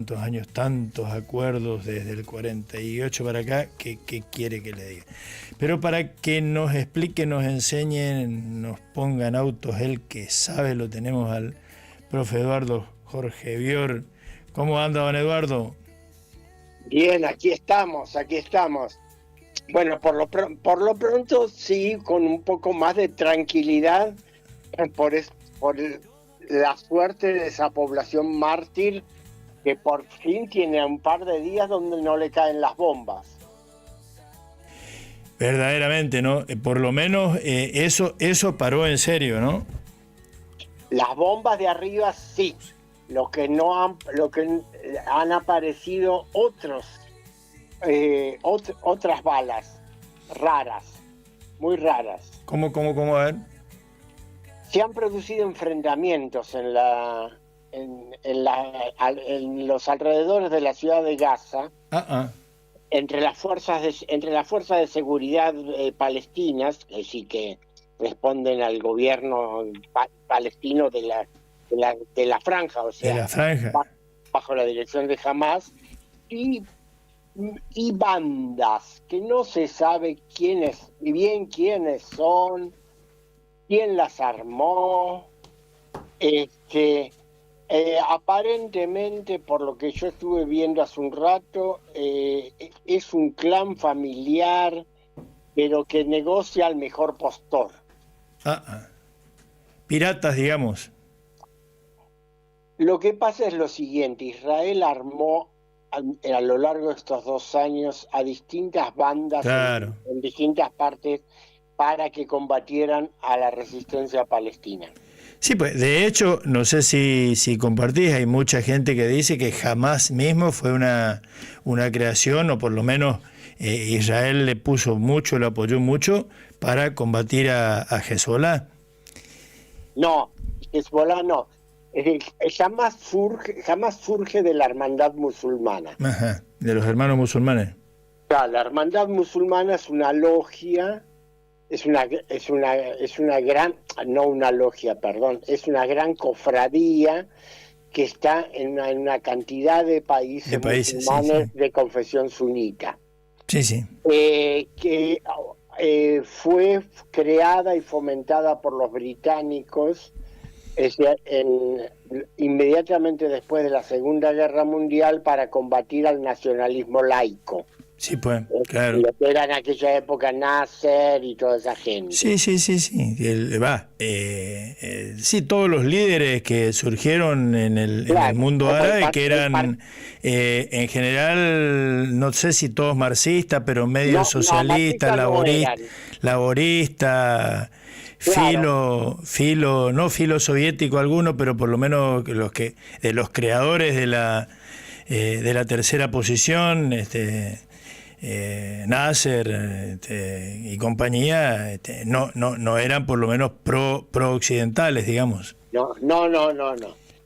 tantos años, tantos acuerdos desde el 48 para acá, ¿qué quiere que le diga? Pero para que nos explique, nos enseñe, nos ponga en autos, él que sabe, lo tenemos al profe Eduardo Jorge Bior. ¿Cómo anda, don Eduardo? Bien, aquí estamos, aquí estamos. Bueno, por lo pronto sí, con un poco más de tranquilidad por la suerte de esa población mártir que por fin tiene un par de días donde no le caen las bombas. Verdaderamente, ¿no? Por lo menos eso paró en serio, ¿no? Las bombas de arriba sí, lo que han aparecido otras balas raras, muy raras. ¿Cómo? A ver. Se han producido enfrentamientos en los alrededores de la ciudad de Gaza entre las fuerzas de seguridad palestinas, es decir, que responden al gobierno palestino de la franja, o sea, de la franja, bajo la dirección de Hamás, y bandas que no se sabe quiénes son, quién las armó. Aparentemente, por lo que yo estuve viendo hace un rato, es un clan familiar, pero que negocia al mejor postor. Piratas, digamos. Lo que pasa es lo siguiente: Israel armó a lo largo de estos 2 años a distintas bandas, claro, en distintas partes para que combatieran a la resistencia palestina. Sí, pues de hecho, no sé si compartís, hay mucha gente que dice que Hamás mismo fue una creación, o por lo menos Israel le puso mucho, le apoyó mucho para combatir a Hezbollah. No, Hezbollah no. Jamás surge de la hermandad musulmana. Ajá, de los hermanos musulmanes. Claro, la hermandad musulmana es una logia, es una gran, no una logia, perdón, es una gran cofradía que está en una cantidad de países musulmanes, sí, de confesión sunita. Sí. Que fue creada y fomentada por los británicos inmediatamente después de la Segunda Guerra Mundial para combatir al nacionalismo laico. Sí, pues, claro. Lo que era en aquella época Nasser y toda esa gente. Sí. Sí, todos los líderes que surgieron en el mundo árabe, que eran en general, no sé si todos marxistas, pero medio socialistas, laboristas, claro. filo soviético alguno, pero por lo menos de los creadores de la tercera posición, Nasser y compañía, no eran por lo menos pro occidentales, digamos. No.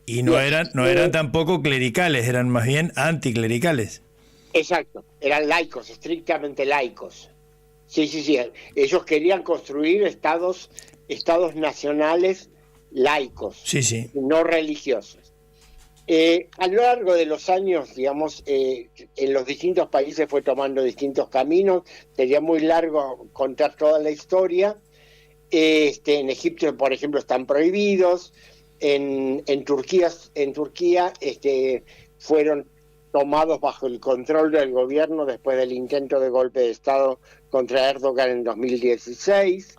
Y no eran tampoco clericales, eran más bien anticlericales. Exacto, eran laicos, estrictamente laicos. Sí. Ellos querían construir estados nacionales laicos, sí, no religiosos. A lo largo de los años, digamos, en los distintos países fue tomando distintos caminos. Sería muy largo contar toda la historia. En Egipto, por ejemplo, están prohibidos. En Turquía fueron tomados bajo el control del gobierno después del intento de golpe de Estado contra Erdogan en 2016.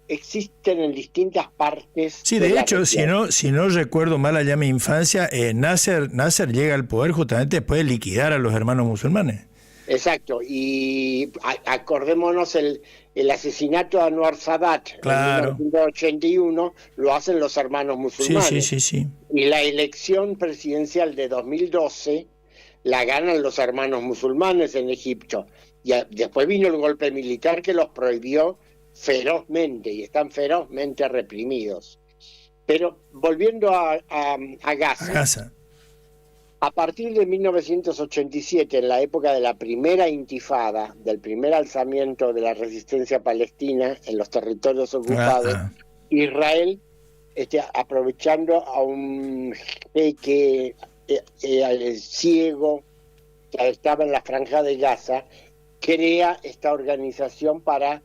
Existen en distintas partes. Sí, de hecho, si no recuerdo mal allá mi infancia, Nasser llega al poder justamente después de liquidar a los hermanos musulmanes. Exacto, y acordémonos el asesinato de Anwar Sadat, claro, en 1981, lo hacen los hermanos musulmanes. Sí. Y la elección presidencial de 2012 la ganan los hermanos musulmanes en Egipto. Y después vino el golpe militar que los prohibió ferozmente, y están ferozmente reprimidos. Pero volviendo a Gaza. A partir de 1987, en la época de la primera intifada, del primer alzamiento de la resistencia palestina en los territorios ocupados, Israel, aprovechando a un jeque ciego, que estaba en la Franja de Gaza, crea esta organización para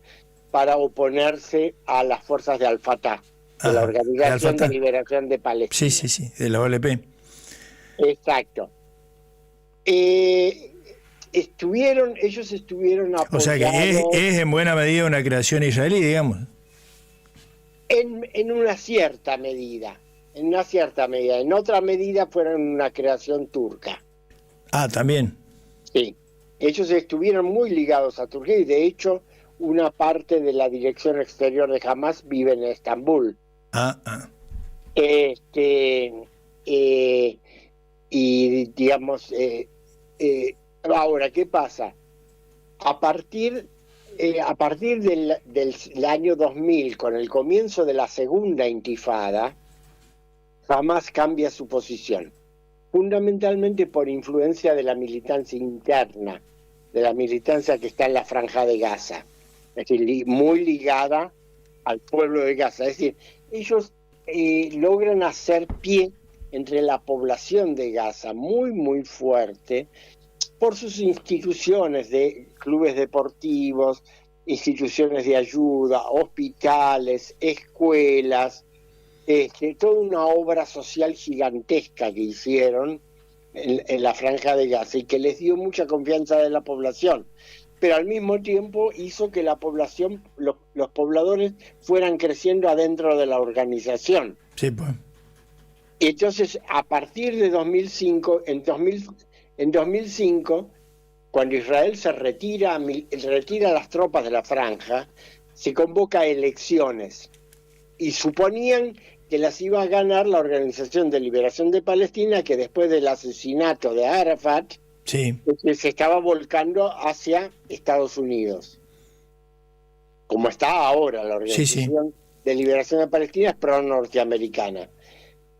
oponerse a las fuerzas de Al-Fatah, de la Organización de Liberación de Palestina. Sí, de la OLP. Exacto. Ellos estuvieron apoyados... O sea que es en buena medida una creación israelí, digamos. En una cierta medida. En otra medida fueron una creación turca. Ah, también. Sí. Ellos estuvieron muy ligados a Turquía y de hecho una parte de la dirección exterior de Hamas vive en Estambul. Y digamos, ahora, ¿qué pasa? A partir del año 2000, con el comienzo de la segunda intifada, Hamas cambia su posición, fundamentalmente por influencia de la militancia interna, de la militancia que está en la Franja de Gaza, es decir, muy ligada al pueblo de Gaza. Es decir, ellos logran hacer pie entre la población de Gaza muy, muy fuerte por sus instituciones de clubes deportivos, instituciones de ayuda, hospitales, escuelas, toda una obra social gigantesca que hicieron en la Franja de Gaza y que les dio mucha confianza de la población, pero al mismo tiempo hizo que la población, los pobladores fueran creciendo adentro de la organización. Sí, pues. Entonces, a partir de 2005, en 2005, cuando Israel se retira las tropas de la Franja, se convoca elecciones y suponían que las iba a ganar la Organización de Liberación de Palestina, que después del asesinato de Arafat, sí, se estaba volcando hacia Estados Unidos. Como está ahora la Organización de Liberación de Palestina, es pro-norteamericana.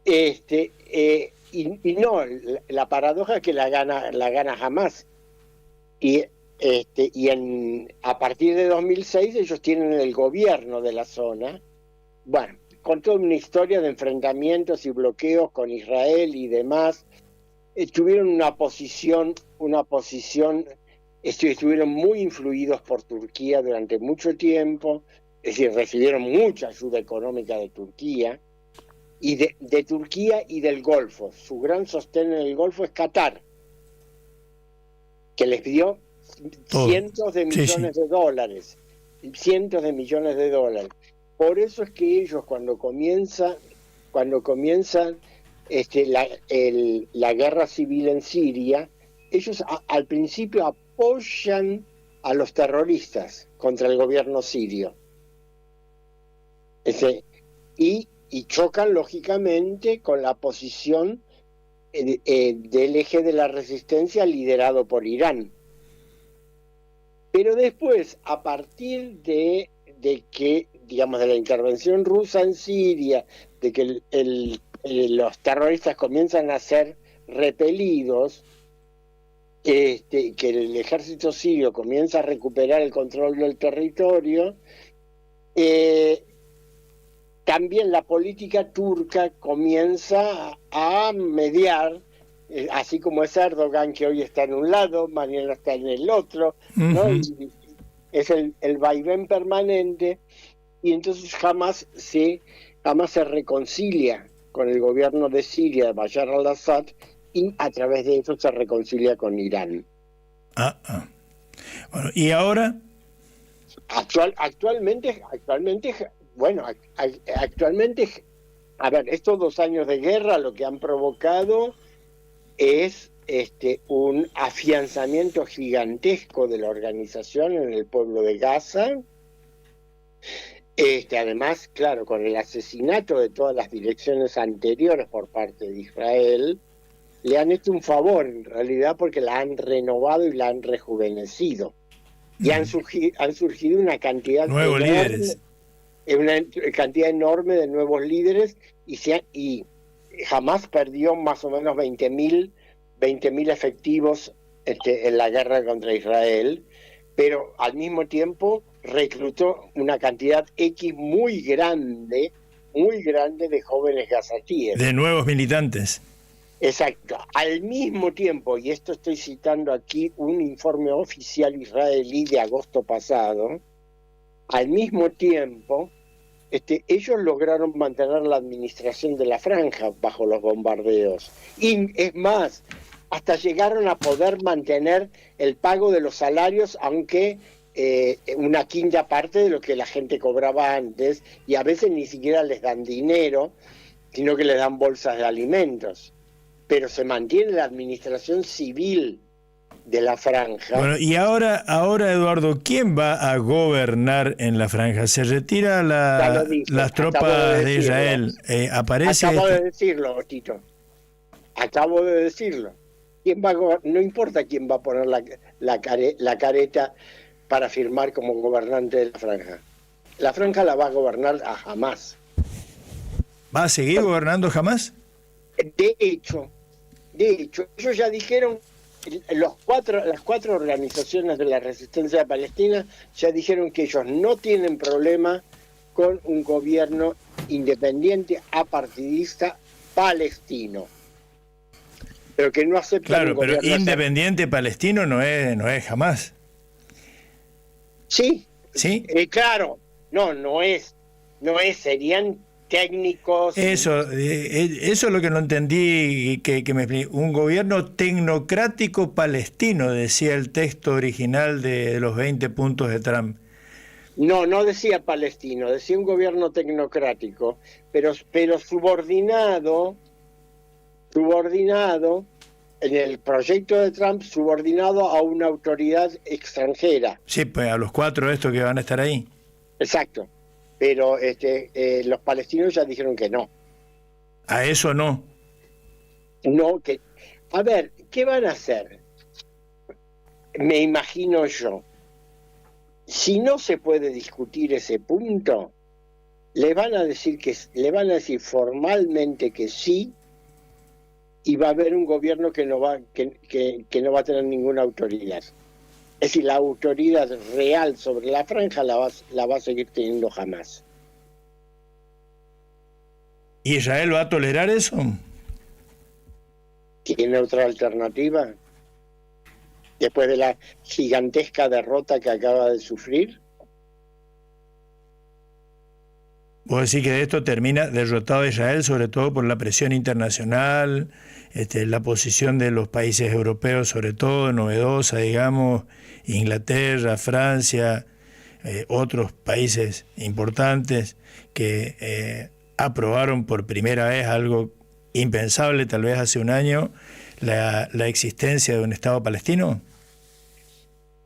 Y no, la paradoja es que la gana Hamas. A partir de 2006 ellos tienen el gobierno de la zona. Bueno, con toda una historia de enfrentamientos y bloqueos con Israel y demás, tuvieron una posición, estuvieron muy influidos por Turquía durante mucho tiempo, es decir, recibieron mucha ayuda económica de Turquía, y de Turquía y del Golfo. Su gran sostén en el Golfo es Qatar, que les dio cientos de millones de dólares. Por eso es que ellos cuando comienzan la guerra civil en Siria, ellos al principio apoyan a los terroristas contra el gobierno sirio. Y chocan lógicamente con la posición del eje de la resistencia liderado por Irán. Pero después, a partir de que, digamos, de la intervención rusa en Siria, de que los terroristas comienzan a ser repelidos, que el ejército sirio comienza a recuperar el control del territorio, también la política turca comienza a mediar, así como es Erdogan, que hoy está en un lado, mañana está en el otro, ¿no? Y es el vaivén permanente, y entonces jamás se reconcilia con el gobierno de Siria, de Bashar al-Assad, y a través de eso se reconcilia con Irán. Bueno, ¿y ahora? Actualmente, a ver, estos 2 años de guerra lo que han provocado es un afianzamiento gigantesco de la organización en el pueblo de Gaza. Además, claro, con el asesinato de todas las direcciones anteriores por parte de Israel, le han hecho un favor en realidad porque la han renovado y la han rejuvenecido. Y han surgido una cantidad nuevos líderes. Una cantidad enorme de nuevos líderes y jamás perdió más o menos 20.000 efectivos en la guerra contra Israel, pero al mismo tiempo reclutó una cantidad X muy grande de jóvenes gazatíes. De nuevos militantes. Exacto. Al mismo tiempo, y esto estoy citando aquí un informe oficial israelí de agosto pasado, al mismo tiempo, ellos lograron mantener la administración de la franja bajo los bombardeos. Y es más, hasta llegaron a poder mantener el pago de los salarios, aunque una quinta parte de lo que la gente cobraba antes, y a veces ni siquiera les dan dinero, sino que les dan bolsas de alimentos. Pero se mantiene la administración civil de la franja. Bueno, y ahora Eduardo, ¿quién va a gobernar en la franja? ¿Se retira las tropas de Israel? ¿Aparece? Acabo de decirlo, Tito. Acabo de decirlo. ¿Quién va a no importa quién va a poner la careta para firmar como gobernante de la franja. La franja la va a gobernar a Hamás. ¿Va a seguir gobernando Hamás? De hecho, ellos ya dijeron, las cuatro organizaciones de la resistencia palestina ya dijeron que ellos no tienen problema con un gobierno independiente, apartidista, palestino. Pero que no aceptan. Claro, pero independiente palestino no es Hamás. Sí. ¿Sí? Claro, no es, serían técnicos. Eso es lo que no entendí, que me expliqué. Un gobierno tecnocrático palestino, decía el texto original de los 20 puntos de Trump. No decía palestino, decía un gobierno tecnocrático, pero subordinado en el proyecto de Trump, subordinado a una autoridad extranjera. Sí, pues a los 4 estos que van a estar ahí. Exacto. Pero los palestinos ya dijeron que no. ¿A eso no? No, a ver, ¿qué van a hacer? Me imagino yo. Si no se puede discutir ese punto, le van a decir formalmente que sí, y va a haber un gobierno que no va a tener ninguna autoridad. Es decir, la autoridad real sobre la franja la va a seguir teniendo Hamás. ¿Y Israel va a tolerar eso? ¿Tiene otra alternativa? Después de la gigantesca derrota que acaba de sufrir. Vos decís que de esto termina derrotado Israel, sobre todo por la presión internacional, la posición de los países europeos, sobre todo novedosa, digamos, Inglaterra, Francia, otros países importantes que aprobaron por primera vez algo impensable, tal vez hace un año, la existencia de un Estado palestino.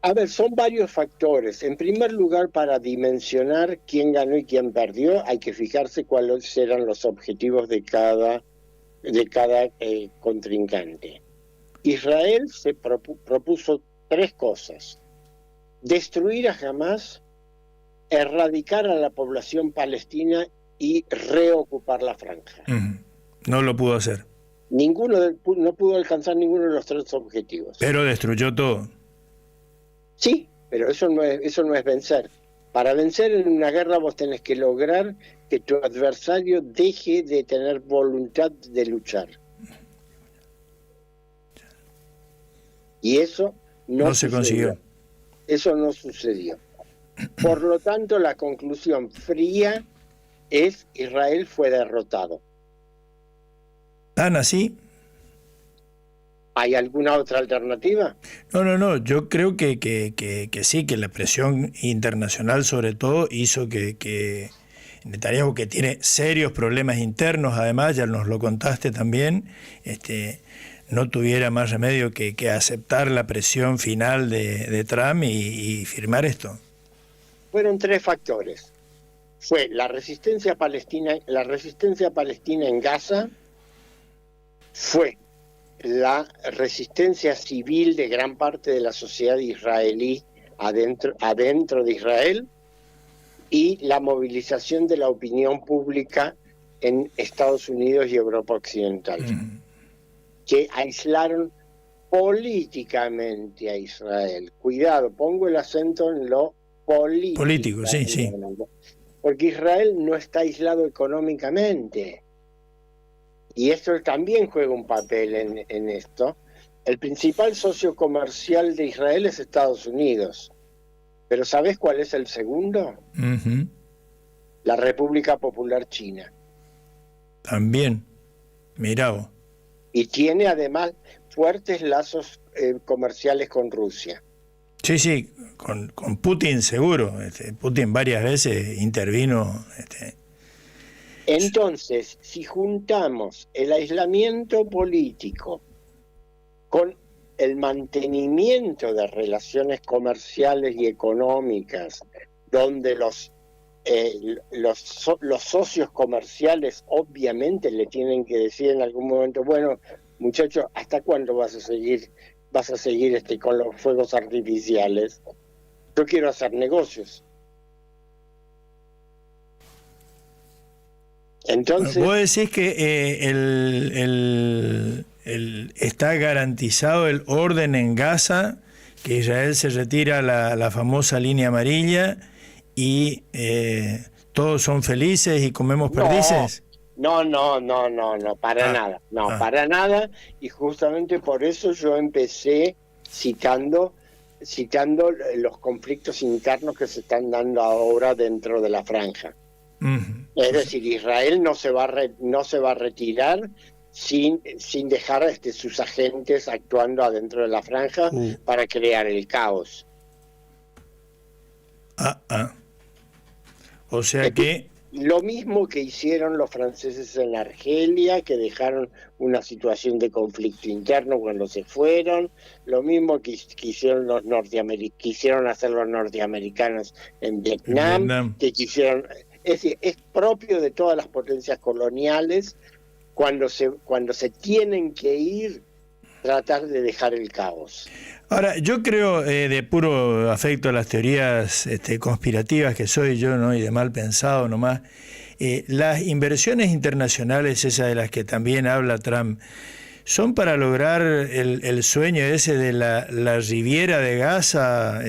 A ver, son varios factores. En primer lugar, para dimensionar quién ganó y quién perdió, hay que fijarse cuáles eran los objetivos de cada contrincante. Israel se propuso 3 cosas: destruir a Hamás, erradicar a la población palestina y reocupar la franja. No lo pudo hacer. No pudo alcanzar ninguno de los 3 objetivos. Pero destruyó todo. Sí, pero eso no es vencer. Para vencer en una guerra vos tenés que lograr que tu adversario deje de tener voluntad de luchar. Y eso no se consiguió. Eso no sucedió. Por lo tanto, la conclusión fría es: Israel fue derrotado. ¿Tan así? ¿Hay alguna otra alternativa? No. Yo creo que sí, que la presión internacional sobre todo hizo que Netanyahu, que tiene serios problemas internos, además, ya nos lo contaste también, no tuviera más remedio que aceptar la presión final de Trump y firmar esto. Fueron 3 factores. Fue la resistencia palestina en Gaza, fue la resistencia civil de gran parte de la sociedad israelí adentro de Israel, y la movilización de la opinión pública en Estados Unidos y Europa Occidental, que aislaron políticamente a Israel. Cuidado, pongo el acento en lo político. Político, sí. Porque Israel no está aislado económicamente. y esto también juega un papel en esto, el principal socio comercial de Israel es Estados Unidos. Pero ¿sabés cuál es el segundo? Ujú. La República Popular China. También, mirá vos. Y tiene además fuertes lazos comerciales con Rusia. Sí, sí, con Putin seguro. Putin varias veces intervino. Entonces, si juntamos el aislamiento político con el mantenimiento de relaciones comerciales y económicas, donde los socios comerciales obviamente le tienen que decir en algún momento, bueno, muchachos, ¿hasta cuándo vas a seguir con los fuegos artificiales? Yo quiero hacer negocios. Entonces, vos decís que está garantizado el orden en Gaza, que Israel se retira la famosa línea amarilla y todos son felices y comemos perdices. No, para nada, para nada, y justamente por eso yo empecé citando los conflictos internos que se están dando ahora dentro de la franja. Es decir, Israel no se va a retirar sin dejar sus agentes actuando adentro de la franja para crear el caos. O sea que lo mismo que hicieron los franceses en Argelia, que dejaron una situación de conflicto interno cuando se fueron, lo mismo que hicieron quisieron hacer los norteamericanos en Vietnam, que quisieron. Es decir, es propio de todas las potencias coloniales cuando se tienen que ir, tratar de dejar el caos. Ahora, yo creo, de puro afecto a las teorías conspirativas que soy yo, ¿no? Y de mal pensado nomás, las inversiones internacionales, esas de las que también habla Trump, son para lograr el sueño ese de la Riviera de Gaza,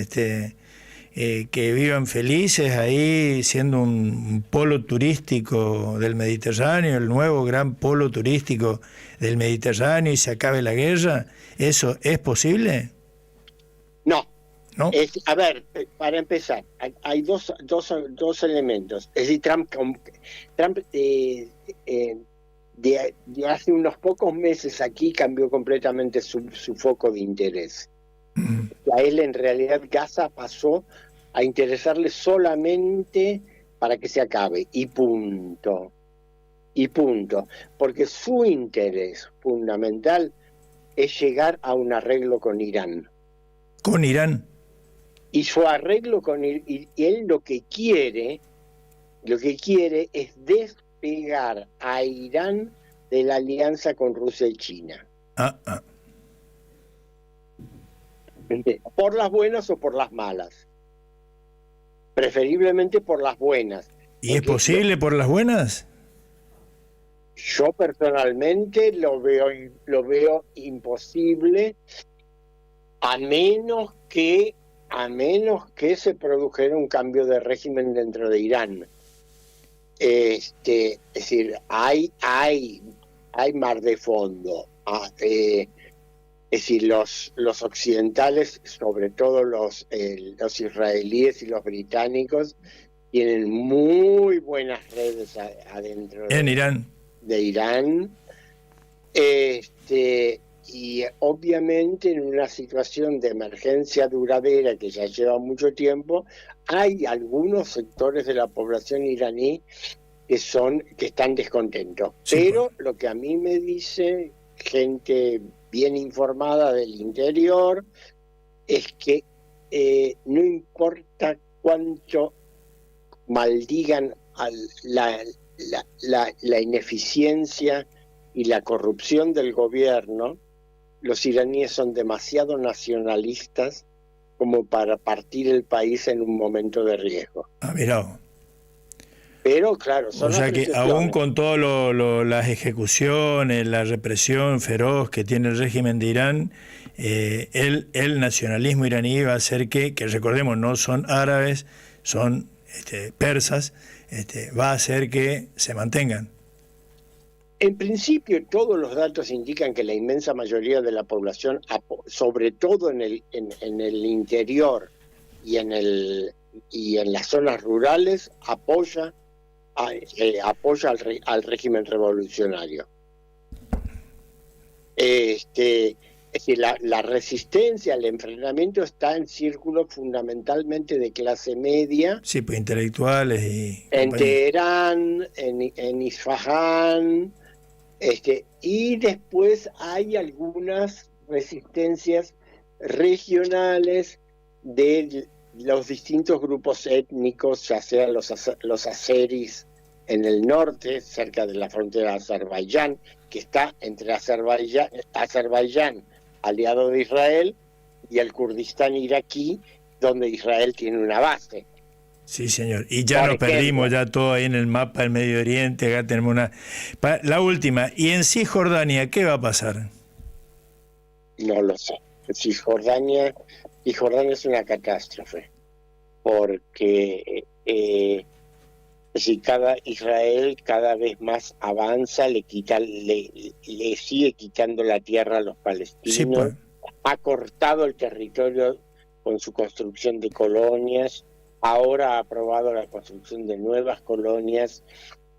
que vivan felices ahí, siendo un polo turístico del Mediterráneo, el nuevo gran polo turístico del Mediterráneo, y se acabe la guerra. ¿Eso es posible? No. ¿No? A ver, para empezar, hay dos elementos. Es decir, Trump de hace unos pocos meses aquí cambió completamente su foco de interés. A él en realidad Gaza pasó a interesarle solamente para que se acabe, y punto. Porque su interés fundamental es llegar a un arreglo con Irán. ¿Con Irán? Y su arreglo y él lo que quiere es despegar a Irán de la alianza con Rusia y China. Por las buenas o por las malas. Preferiblemente por las buenas. ¿Y es posible por las buenas? Yo personalmente lo veo imposible, a menos que se produjera un cambio de régimen dentro de Irán. Es decir, hay mar de fondo. Es decir, los occidentales, sobre todo los israelíes y los británicos, tienen muy buenas redes adentro en Irán. De Irán. Y obviamente en una situación de emergencia duradera que ya lleva mucho tiempo, hay algunos sectores de la población iraní que están descontentos. Sí, pero lo que a mí me dice gente bien informada del interior es que no importa cuánto maldigan la ineficiencia y la corrupción del gobierno, los iraníes son demasiado nacionalistas como para partir el país en un momento de riesgo. Mirá. Pero claro, son o sea que aún con todas las ejecuciones, la represión feroz que tiene el régimen de Irán, el nacionalismo iraní va a hacer que recordemos, no son árabes, son persas, va a hacer que se mantengan. En principio, todos los datos indican que la inmensa mayoría de la población, sobre todo en el interior y en las zonas rurales, apoya al régimen revolucionario. Es decir, la resistencia al enfrentamiento está en círculos fundamentalmente de clase media. Sí, pues intelectuales y en compañía. Teherán, en Isfahán, y después hay algunas resistencias regionales de los distintos grupos étnicos, ya sean los azeris en el norte, cerca de la frontera de Azerbaiyán, que está entre Azerbaiyán, aliado de Israel, y el Kurdistán iraquí, donde Israel tiene una base. Sí, señor. Y ya nos perdimos ya todo ahí en el mapa del Medio Oriente. Acá tenemos una... La última. ¿Y en Cisjordania qué va a pasar? No lo sé. Cisjordania es una catástrofe. Porque si Israel cada vez más avanza, le sigue quitando la tierra a los palestinos. Sí, pues. Ha cortado el territorio con su construcción de colonias. Ahora ha aprobado la construcción de nuevas colonias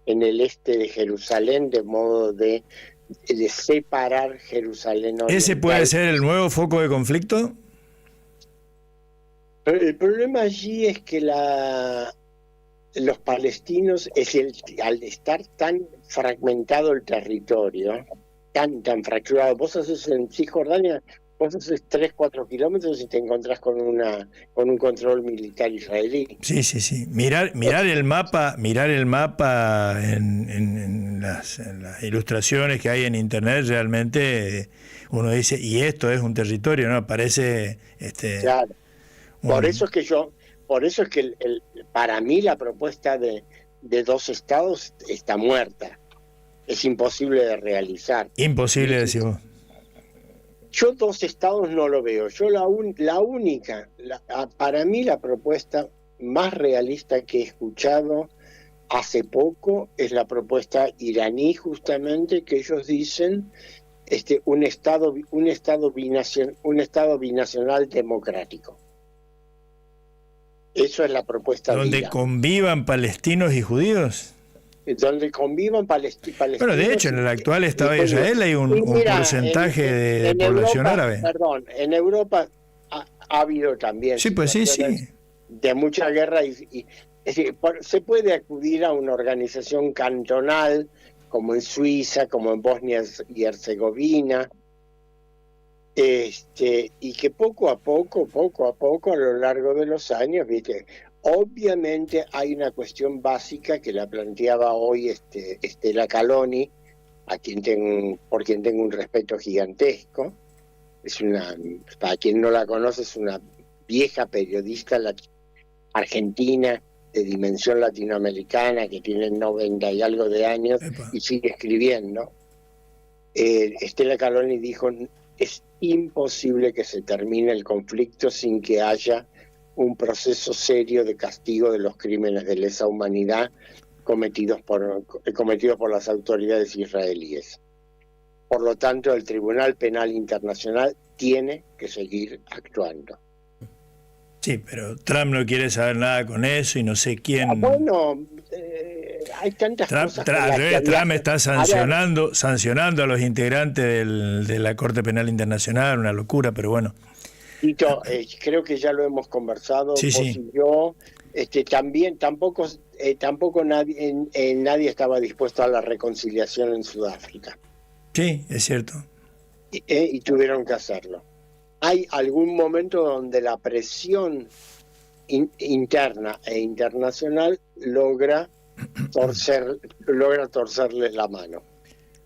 en el este de Jerusalén, de modo de separar Jerusalén oriental. ¿Ese puede ser el nuevo foco de conflicto? Pero el problema allí es que los palestinos, al estar tan fragmentado el territorio, tan fracturado, vos haces en Cisjordania, vos haces 3-4 kilómetros y te encontrás con un control militar israelí. Sí. Mirar el mapa en las ilustraciones que hay en internet, realmente uno dice, y esto es un territorio, ¿no? Parece claro. Por eso es que para mí la propuesta de 2 estados está muerta. Es imposible de realizar. Imposible, decís vos. Yo 2 estados no lo veo. Yo para mí la propuesta más realista que he escuchado hace poco es la propuesta iraní, justamente, que ellos dicen un estado binacional democrático. Eso es la propuesta. ¿Donde convivan palestinos y judíos? Donde convivan palestinos. Bueno, de hecho, en el actual Estado de Israel hay un porcentaje de población árabe. Perdón, en Europa ha habido también. Sí, pues sí. De mucha guerra. Es decir, se puede acudir a una organización cantonal, como en Suiza, como en Bosnia y Herzegovina. Y que poco a poco, a lo largo de los años, ¿viste? Obviamente hay una cuestión básica que la planteaba hoy Estela Caloni, por quien tengo un respeto gigantesco. Para quien no la conoce, es una vieja periodista argentina de dimensión latinoamericana que tiene 90 y algo de años. Epa. Y sigue escribiendo. Estela Caloni dijo: es imposible que se termine el conflicto sin que haya un proceso serio de castigo de los crímenes de lesa humanidad cometidos por las autoridades israelíes. Por lo tanto, el Tribunal Penal Internacional tiene que seguir actuando. Sí, pero Trump no quiere saber nada con eso y no sé quién... hay tantas cosas... Trump está sancionando a los integrantes de la Corte Penal Internacional, una locura, pero bueno... Tito, creo que ya lo hemos conversado, vos y yo. Tampoco nadie estaba dispuesto a la reconciliación en Sudáfrica. Sí, es cierto. Y tuvieron que hacerlo. Hay algún momento donde la presión interna e internacional logra torcerles la mano.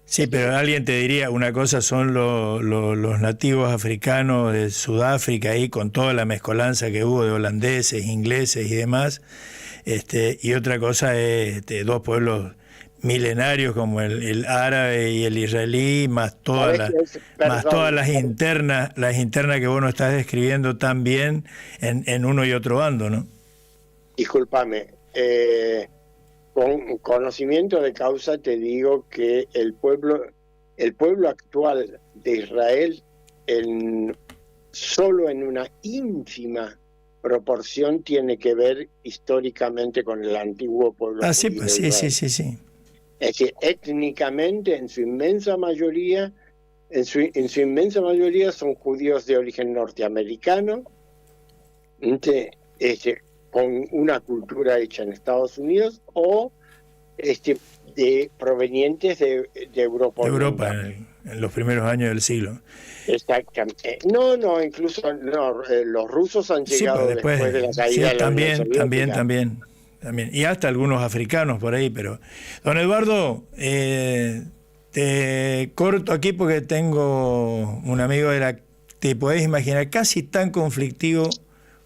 Sí, pero alguien te diría, una cosa son los nativos africanos de Sudáfrica, ahí con toda la mezcolanza que hubo de holandeses, ingleses y demás, y otra cosa es 2 pueblos milenarios como el árabe y el israelí, más todas las internas que vos nos estás describiendo tan bien en uno y otro bando, ¿no? Discúlpame, con conocimiento de causa te digo que el pueblo actual de Israel, solo en una ínfima proporción tiene que ver históricamente con el antiguo pueblo sí, judío pues, de Israel. sí. Es decir, étnicamente, en su inmensa mayoría son judíos de origen norteamericano, con una cultura hecha en Estados Unidos, o provenientes de Europa. De Europa, en los primeros años del siglo. Exactamente. Incluso los rusos han Sí, llegado pues después de la caída de la Unión Soviética. también. Y hasta algunos africanos por ahí, pero... Don Eduardo, te corto aquí porque tengo un amigo te podés imaginar, casi tan conflictivo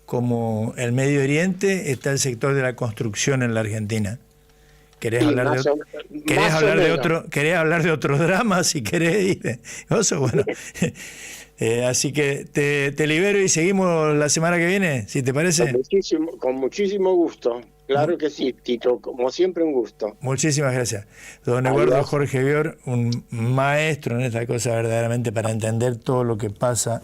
como el Medio Oriente está el sector de la construcción en la Argentina. ¿Querés hablar de otros dramas si querés? Bueno. Así que te libero y seguimos la semana que viene, si te parece. Con muchísimo gusto. Claro que sí, Tito. Como siempre, un gusto. Muchísimas gracias. Don Eduardo Jorge Bior, un maestro en esta cosa verdaderamente para entender todo lo que pasa